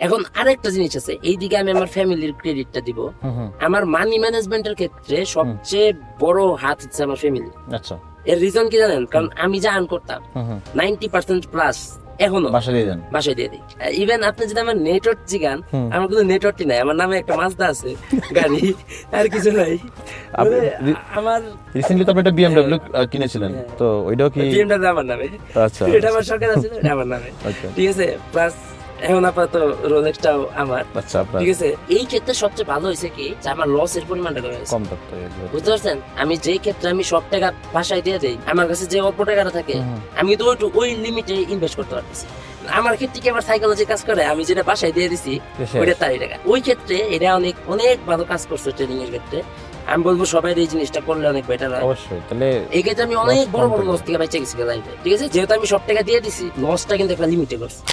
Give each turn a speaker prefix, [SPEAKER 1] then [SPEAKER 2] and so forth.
[SPEAKER 1] এখন আরেকটা জিনিস আছে, এইদিকে আমি আমার ফ্যামিলির ক্রেডিটটা দিব। আমার মানি ম্যানেজমেন্টের ক্ষেত্রে সবচেয়ে বড় হাত হচ্ছে আমার ফ্যামিলি।
[SPEAKER 2] আচ্ছা,
[SPEAKER 1] এর রিজন কি জানেন? কারণ আমি যা আর্ন করতাম 90% প্লাস এখনো বাসায় দিয়ে দিই। ইভেন আপনি যদি আমার নেটওয়ার্ক জিগান, আমার কোনো নেটওয়ার্কই নাই, আমার নামে একটা মাজদা আছে গাড়ি, আর কিছু নাই। আমার
[SPEAKER 2] রিসেন্টলি তো আপনি একটা BMW কিনেছিলেন, তো ওইটাও কি
[SPEAKER 1] BMW আমার নামে?
[SPEAKER 2] আচ্ছা,
[SPEAKER 1] এটা আমার শখের আছে, এটা আমার নামে। ঠিক আছে, প্লাস এখন আপাতত রোলেক্সটাও আমার।
[SPEAKER 2] আচ্ছা,
[SPEAKER 1] ঠিক আছে, এই ক্ষেত্রে সবচেয়ে ভালো হয়েছে কি যে আমার লসের পরিমাণটা কমে গেছে।
[SPEAKER 2] কম থাকতো,
[SPEAKER 1] বুঝতে পারছেন? আমি যে ক্ষেত্রে আমি সব টাকা বাসায় দিয়ে দেই, আমার কাছে যে অল্প টাকাটা থাকে আমি তো ওই লিমিটে ইনভেস্ট করতে পারতেছি। আমার ক্ষেত্রে কি আবার সাইকোলজি কাজ করে, আমি যেটা বাসায় দিয়ে দিছি ওইটা তারই টাকা। ওই ক্ষেত্রে এটা অনেক অনেক ভালো কাজ করছে ট্রেনিং এর ক্ষেত্রে। আমি বলবো সবাই এই জিনিসটা করলে অনেক বেটার হয়।
[SPEAKER 2] অবশ্যই। তাহলে
[SPEAKER 1] এই ক্ষেত্রে আমি অনেক বড় বড় লস থেকে বেঁচে গেছি লাইফে। ঠিক আছে, যেহেতু আমি সব টাকা দিয়ে দিছি, লসটা কিন্তু একটা লিমিটে করছি।